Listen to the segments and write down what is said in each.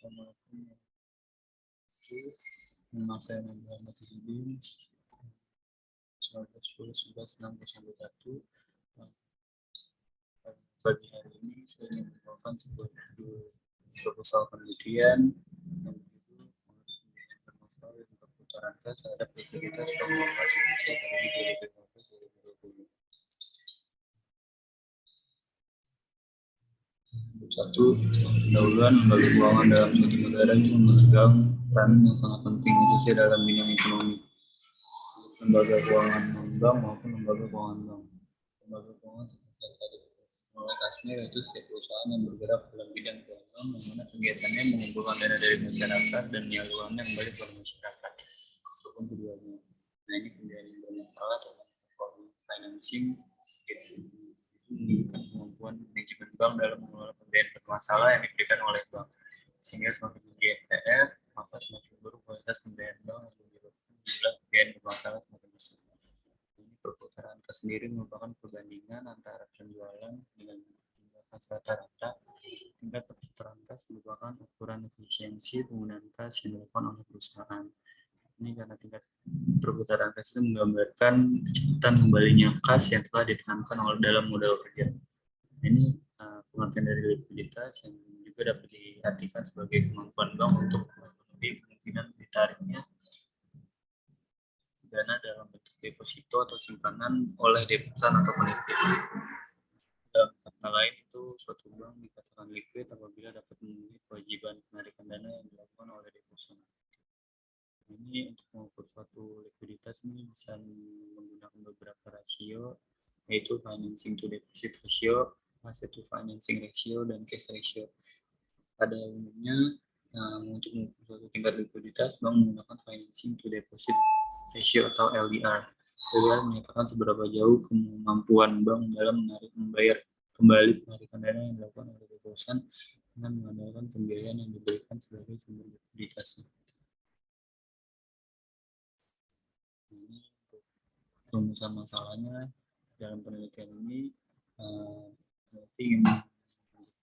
Assalamualaikum. Nama saya Muhammad Hidin. 19/10/11/61. Pagi hari ini saya ingin membawakan sebuah proposal penelitian yang berjudul pembiayaan bermasalah dan perputaran kas terhadap likuiditas pengelolaan Indonesia periode 2015-2020. Satu, pendahuluan lembaga keuangan dalam suatu negara itu memegang peran yang sangat penting khususnya dalam bidang ekonomi. Lembaga keuangan non-bank maupun lembaga keuangan bank. Lembaga keuangan seperti yang tadi mulai Kasmir itu setiap perusahaan yang bergerak dalam bidang keuangan yang mana kegiatannya mengumpulkan dana dari masyarakat dan menyalurkannya kembali kepada masyarakat ataupun keduanya. Nah, ini pembiayaan yang bermasalah tentang performance financing menunjukkan kemampuan manajemen bank dalam mengelola pembiayaan bermasalah yang diberikan oleh bank, sehingga semakin tinggi NPF maka semakin buruk kualitas pembiayaan bank yang menyebabkan jumlah pembiayaan bermasalah semakin besar. Ini perputaran kas sendiri merupakan perbandingan antara penjualan dengan jumlah kas rata-rata. Tingkat perputaran kas merupakan ukuran efisiensi penggunaan kas yang dilakukan oleh perusahaan. Ini karena tingkat perputaran kas itu menggambarkan kecepatan kembalinya kas yang telah ditanamkan oleh dalam modal kerja. Ini pengertian dari likuiditas yang juga dapat diartikan sebagai kemampuan bank untuk memenuhi kemungkinan ditariknya dana dalam bentuk deposito atau simpanan oleh deposan atau penitip. Dalam kata lain itu suatu bank dikatakan liquid apabila dapat memenuhi kewajiban penarikan dana yang dilakukan oleh deposan. Ini untuk mengukur suatu likuiditas ini bisa menggunakan beberapa rasio, yaitu financing to deposit ratio, asset to financing ratio, dan cash ratio. Pada umumnya, untuk mengukur suatu tingkat likuiditas, bank menggunakan financing to deposit ratio atau LDR. LDR menyatakan seberapa jauh kemampuan bank dalam membayar kembali penarikan dana yang dilakukan oleh deposan dengan mengandalkan pembiayaan yang diberikan sebagai sumber likuiditasnya. Ini untuk rumusan masalahnya dalam penelitian ini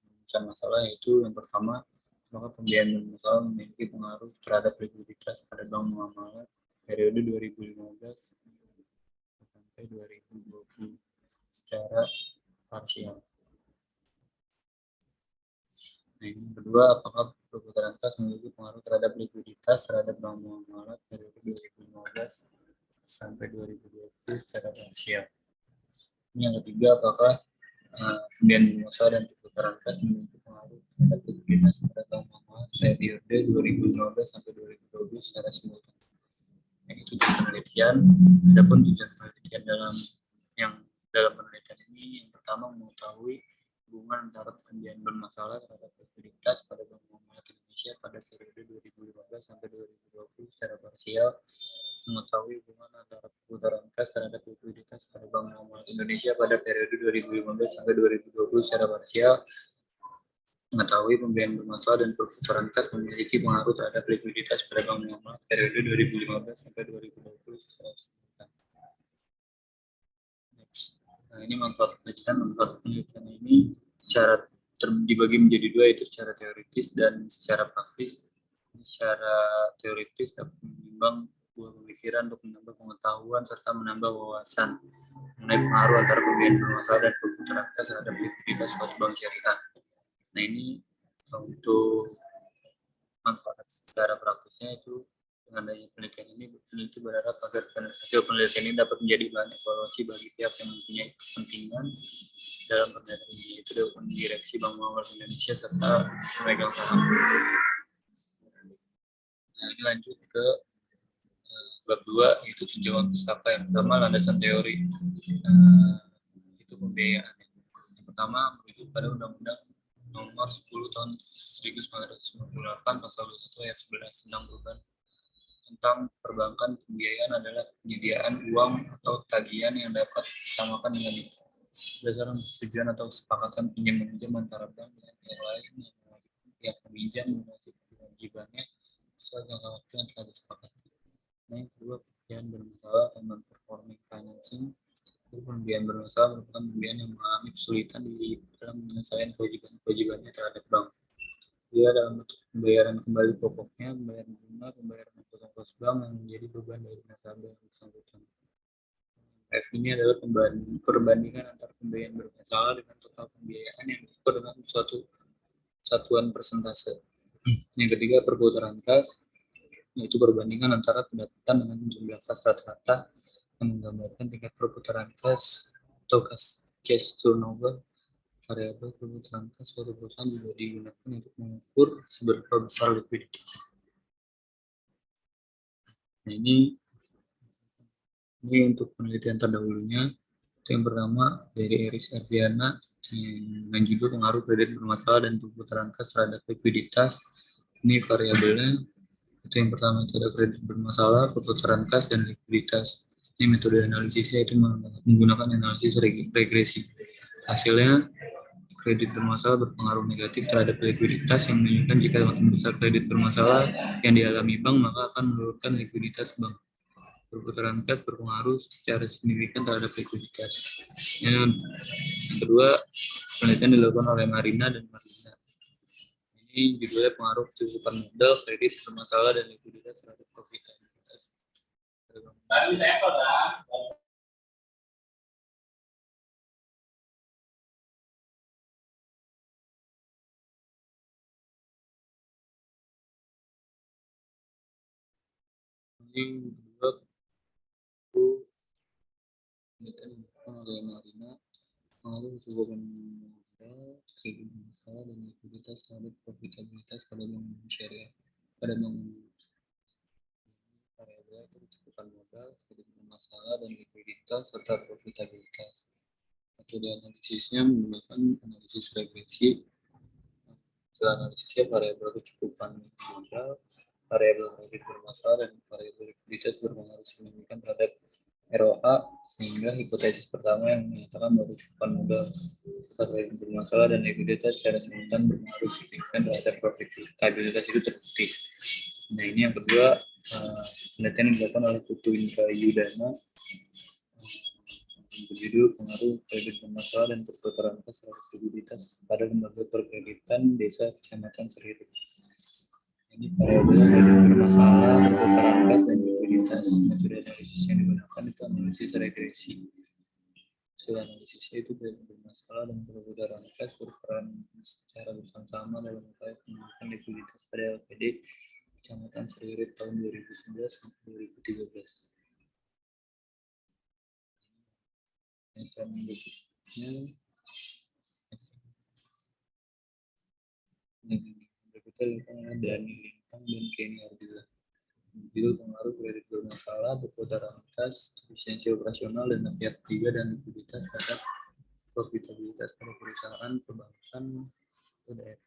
rumusan masalah yaitu yang pertama, maka pembiayaan bermasalah memiliki pengaruh terhadap likuiditas pada bank muamalah periode 2015 sampai 2020 secara parsial. Nah, ini kedua, apakah perputaran kas memiliki pengaruh terhadap likuiditas terhadap bank muamalah periode 2015 sampai 2020 secara parsial. Ini yang ketiga, apakah pembiayaan bermasalah dan perputaran kas memiliki pengaruh terhadap likuiditas pada bank muamalah periode 2015 sampai 2020 secara simultan. Itu tujuan penelitian. Adapun tujuan penelitian dalam penelitian ini yang pertama mengetahui hubungan antara pembiayaan bermasalah terhadap likuiditas pada bank muamalah Indonesia pada periode 2015 sampai 2020 secara parsial, mengetahui hubungan antara perputaran kas terhadap likuiditas pada bank muamalah Indonesia pada periode 2015 sampai 2020 secara parsial, mengetahui pembiayaan bermasalah dan perputaran kas memiliki pengaruh terhadap likuiditas pada bank muamalah periode 2015 sampai 2020 secara simultan. Nah, ini manfaat penelitian ini secara dibagi menjadi dua, yaitu secara teoritis dan secara praktis. Secara teoritis dapat menimbang buah pemikiran untuk menambah pengetahuan serta menambah wawasan mengenai pengaruh antara pembiayaan bermasalah dan perputaran kas terhadap likuiditas suatu bank syariah. Nah, ini untuk manfaat secara praktisnya itu dengan adanya penelitian ini, peneliti berharap agar hasil penelitian ini dapat menjadi bahan evaluasi bagi pihak yang mempunyai kepentingan dalam penelitian ini, itu dapat direksi Bank Muamalah Indonesia serta pemegang saham. Nah, ini lanjut ke bab 2, yaitu tinjauan pustaka. Yang pertama, landasan teori itu pembiayaan. Yang pertama merujuk pada Undang-Undang Nomor 10 Tahun 1998 Pasal 21 Ayat 11 tentang perubahan tentang perbankan. Pembiayaan adalah penyediaan uang atau tagihan yang dapat disamakan dengan berdasarkan persetujuan atau kesepakatan pinjam-meminjam antara bank dengan yang lain yang mewajibkan pihak peminjam melunasi kewajibannya sesuai jangka waktu yang telah disepakati. Nah, yang kedua, pembiayaan bermasalah atau non-performing financing. Pembiayaan bermasalah merupakan pembiayaan yang mengalami kesulitan di dalam menyelesaikan kewajibannya terhadap bank. Dia dalam bentuk pembayaran kembali pokoknya, pembayaran bunga, pembayaran ongkos bank yang menjadi beban dari nasabah yang bersangkutan. F ini adalah perbandingan antara pembayaran bermasalah dengan total pembiayaan yang diukur dengan suatu satuan persentase. Yang ketiga, perputaran kas, yaitu perbandingan antara pendapatan dengan jumlah kas rata-rata yang menggambarkan tingkat perputaran kas atau cash turnover. Variabel perputaran kas suatu perusahaan juga digunakan untuk mengukur seberapa besar likuiditas. Nah, ini untuk penelitian terdahulunya. Yang pertama dari Eris Ardiana dengan judul pengaruh kredit bermasalah dan perputaran kas terhadap likuiditas. Ini variabelnya. Itu yang pertama, itu ada kredit bermasalah, perputaran kas, dan likuiditas. Ini metode analisisnya itu menggunakan analisis regresi. Hasilnya, kredit bermasalah berpengaruh negatif terhadap likuiditas yang menunjukkan jika makin besar kredit bermasalah yang dialami bank, maka akan menurunkan likuiditas bank. Perputaran kas berpengaruh secara signifikan terhadap likuiditas. Yang kedua, penelitian dilakukan oleh Marina dan Marina. Ini judulnya pengaruh kecukupan modal, kredit bermasalah, dan likuiditas terhadap profitabilitas. Tadi saya ini kedua penelitian dilakukan oleh Marina, pengaruh kecukupan modal, kredit bermasalah, dan likuiditas terhadap profitabilitas pada bank syariah. Pada bank variabel kecukupan modal, kredit bermasalah, dan likuiditas serta profitabilitas. Metode analisisnya menggunakan analisis regresi. Setelah analisisnya variabel kecukupan modal, variabel kredit bermasalah, dan variabel likuiditas berpengaruh signifikan terhadap ROA, sehingga hipotesis pertama yang menyatakan bahwa kecukupan modal serta kredit bermasalah dan likuiditas secara simultan berpengaruh signifikan terhadap profitabilitas itu terbukti. Nah, ini yang kedua, penelitian yang dilakukan oleh Putu Indra Yudana, berjudul pengaruh kredit bermasalah dan perputaran kas terhadap likuiditas pada lembaga perkreditan desa kecamatan Seriru. Ini variabel kredit bermasalah, perputaran kas, dan likuiditas. Metode analisis yang digunakan itu analisis regresi. Hasil analisisnya itu kredit bermasalah dan perputaran kas berperan secara bersama-sama dalam upaya peningkatan likuiditas pada LPD Kecamatan Seriru tahun 2011 sampai 2013. Yang selanjutnya berikutnya lingkungan Dani Lintang dan Kenny Ardila. Judul pengaruh kredit bermasalah, perputaran kas, efisiensi operasional, dan pihak ketiga, dan likuiditas terhadap profitabilitas pada perusahaan perbankan UDF.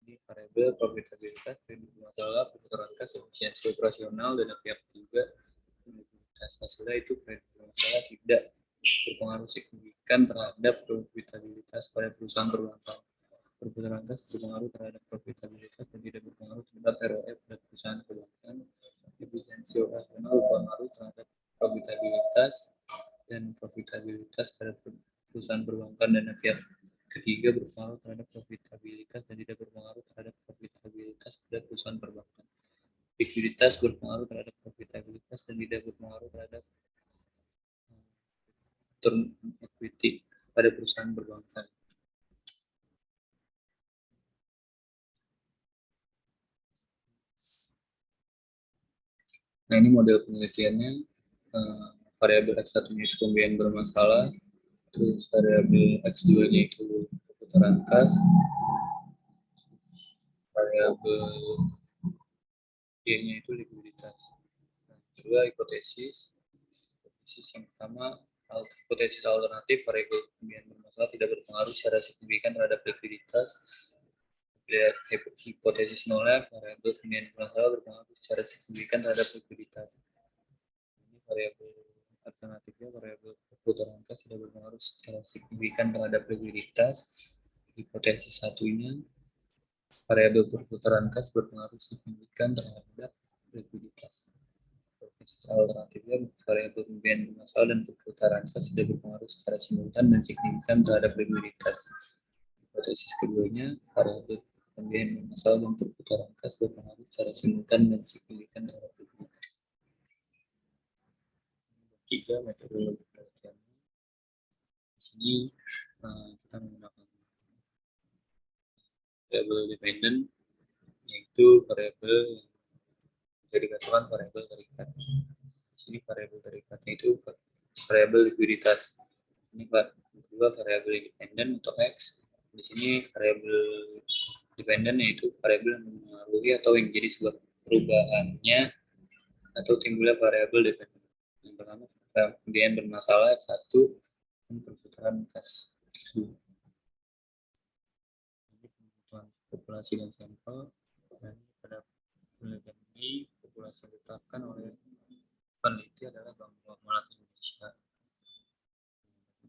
Ini variabel profitabilitas, kredit bermasalah, perputaran kas, efisiensi operasional, dan pihak ketiga, dan likuiditas. Hasilnya itu kredit bermasalah tidak berpengaruh signifikan terhadap profitabilitas pada perusahaan perbankan. Perputaran kas berpengaruh terhadap profitabilitas dan tidak berpengaruh terhadap ROE pada perusahaan perbankan. Efisiensi operasional berpengaruh terhadap profitabilitas dan profitabilitas pada perusahaan perbankan, dan pihak ketiga berpengaruh terhadap profitabilitas dan tidak berpengaruh terhadap profitabilitas pada perusahaan perbankan. Likuiditas berpengaruh terhadap profitabilitas dan tidak berpengaruh terhadap return equity pada perusahaan perbankan. Nah, ini model penelitiannya. Variabel X1 nya itu pembiayaan bermasalah, terus variabel X2 nya itu perputaran kas, variabel Y nya itu likuiditas. Nah, kedua hipotesis yang pertama, hipotesis alternatif variabel pembiayaan bermasalah tidak berpengaruh secara signifikan terhadap likuiditas. Hipotesis nolnya, variabel pembiayaan bermasalah berpengaruh secara signifikan terhadap likuiditas. Ini variabel alternatifnya, variabel perputaran kas tidak berpengaruh secara signifikan terhadap likuiditas. Hipotesis satunya, variabel perputaran kas berpengaruh signifikan terhadap likuiditas. Hipotesis alternatifnya, variabel pembiayaan bermasalah dan perputaran kas tidak berpengaruh secara simultan dan signifikan terhadap likuiditas. Hipotesis keduanya, variabel Pembiayaan bermasalah dan perputaran kas berpengaruh secara simultan dan signifikan terhadap likuiditas. 3. Metodologi penelitian. Di sini kita menggunakan variabel dependent, yaitu variabel yang bisa dikatakan variabel terikat. Di sini variabel terikatnya itu variabel likuiditas. Ini kedua variabel independen untuk X. Di sini variabel dependen yaitu variabel yang mempengaruhi atau yang jadi sebab perubahannya atau timbulnya variabel dependen. Yang pertama, pembiayaan bermasalah X1 dan perputaran kas X2. Jadi kebutuhan populasi dan sampel, dan pada penelitian ini populasi yang ditetapkan oleh peneliti adalah Bank Muamalat Indonesia.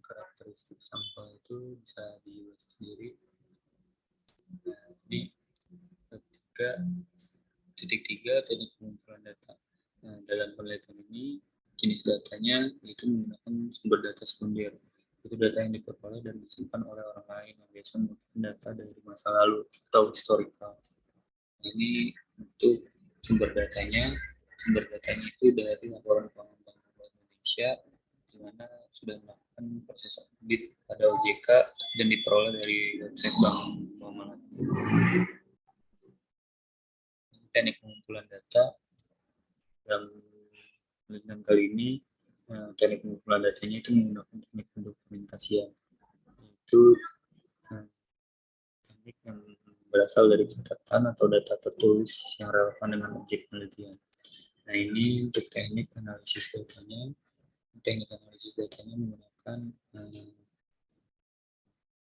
Karakteristik sampel itu bisa dibaca sendiri. Jadi titik tiga teknik pengumpulan data. Nah, dalam penelitian ini jenis datanya itu menggunakan sumber data sekunder. Itu data yang diperoleh dan disimpan oleh orang lain yang biasa menggunakan data dari masa lalu atau historical. Ini untuk sumber datanya itu dari laporan keuangan Bank Indonesia, di mana sudah melakukan proses audit pada OJK dan diperoleh dari website Bank Muamalat. Teknik pengumpulan data dalam penelitian kali ini, teknik pengumpulan datanya itu menggunakan teknik pendokumentasian, yaitu teknik yang berasal dari catatan atau data tertulis yang relevan dengan objek penelitian. Nah, ini untuk teknik analisis datanya. Teknik analisis datanya menggunakan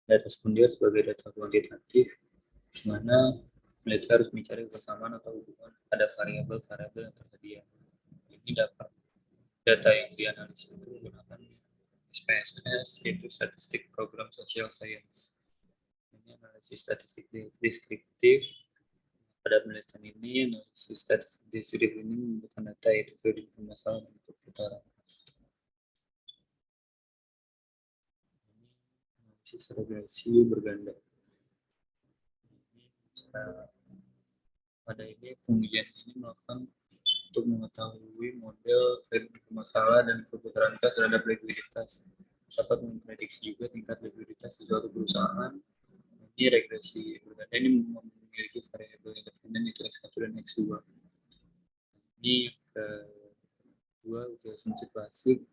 data sekunder sebagai data kuantitatif, di mana peneliti harus mencari persamaan atau hubungan pada variabel-variabel yang tersedia. Ini dapat data yang dianalisis itu menggunakan SPSS, yaitu Statistik Program Social Science. Ini analisis statistik deskriptif. Pada penelitian ini, analisis statistik deskriptif ini membutuhkan data yaitu kredit bermasalah dan perputaran kas. Analisis regresi berganda. Pada ini pengujian ini melakukan untuk mengetahui model kredit bermasalah dan perputaran kas terhadap likuiditas, dapat memprediksi juga tingkat likuiditas di suatu perusahaan. Ini regresi berganda ini memiliki variabel independen itu X1 dan X2. Ini kedua uji asumsi klasik.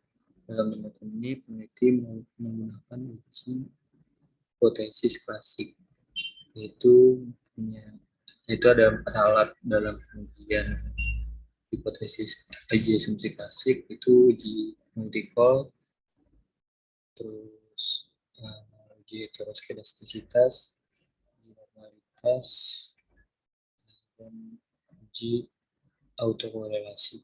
Dalam penelitian ini peneliti menggunakan uji hipotesis klasik, yaitu ada 4 alat dalam pengujian hipotesis. Uji asumsi klasik itu uji multi-call, terus uji heteroskedastisitas, uji normalitas, dan uji autokorelasi.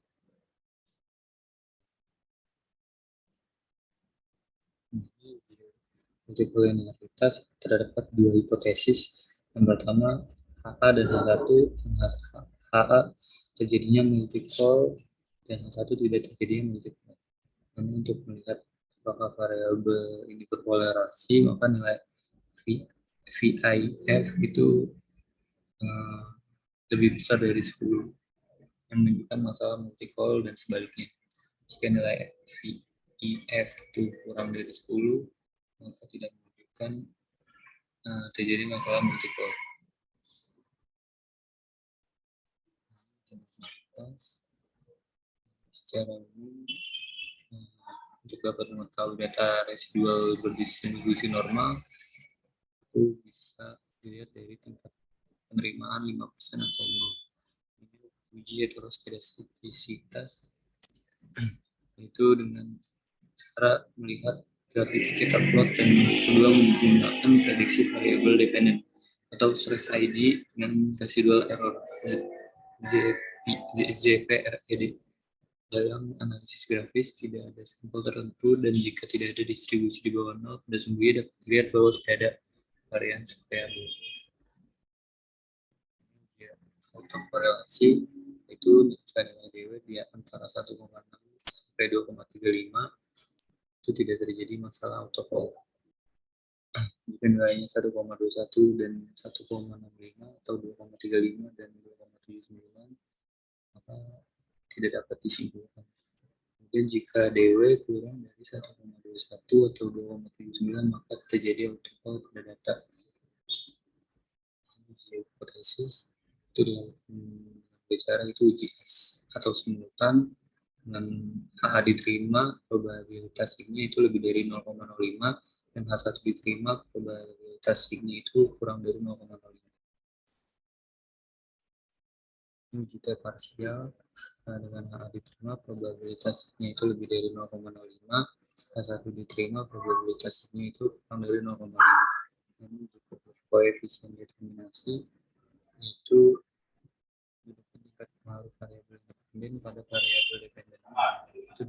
Multiple linearitas terdapat 2 hipotesis. Yang pertama, HA dan H1, HA terjadinya multi-call dan H1 tidak terjadinya multi-call. Namun untuk melihat apakah variabel ini berkolerasi, maka nilai VIF itu lebih besar dari 10, yang menunjukkan masalah multi-call dan sebaliknya. Jika nilai VIF itu kurang dari 10, maka tidak menunjukkan terjadi masalah multi-call. Secara umum, untuk dapat mengetahui data residual berdistribusi normal, itu bisa dilihat dari tingkat penerimaan 5% atau 0. Uji heteroskedastisitas itu dengan cara melihat grafik scatter plot dan kedua menggunakan prediksi variabel dependent atau stress ID dengan residual error ZPRED. Dalam analisis grafis tidak ada sampel tertentu dan jika tidak ada distribusi di bawah 0 pada sumbernya dapat dilihat bahwa tidak ada varians variabel. Autokorelasi itu nilai DW di antara 1,6 sampai 2,35 itu tidak terjadi masalah autocall. Jika nilainya 1,21 dan 1,65 atau 2,35 dan 2,79, maka tidak dapat disimpulkan. Kemudian jika DW kurang dari 1,21 atau 2,79, maka terjadi autofall pada data. Hipotesis itu dengan bicara itu UJS atau simultan dengan HA diterima, probabilitas signya itu lebih dari 0,05, dan H1 diterima, probabilitas signya itu kurang dari 0,05. Uji T parsial dengan HA diterima, probabilitasnya itu lebih dari 0,05, H1 diterima, probabilitasnya itu kurang dari 0,5. Dan koefisien determinasi itu tingkat pengaruh variabel independen pada variabel dependen itu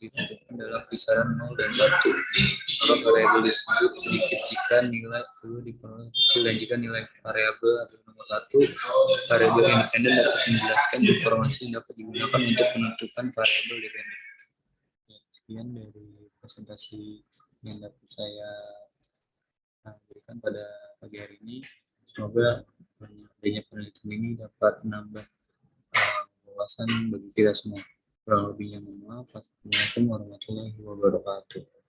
ditentukan dalam kisaran 0 dan 1. Maka variabel disebut sedikit jika nilai perlu diperoleh kecil, dan jika nilai variabel adalah nomor 1, variabel independen dapat menjelaskan informasi yang dapat digunakan untuk menentukan variabel dependen. Ya, sekian dari presentasi yang dapat saya berikan pada pagi hari ini. Semoga adanya penelitian ini dapat menambah wawasan bagi kita semua. Kurang lebihnya mohon maaf. Assalamualaikum warahmatullahi wabarakatuh.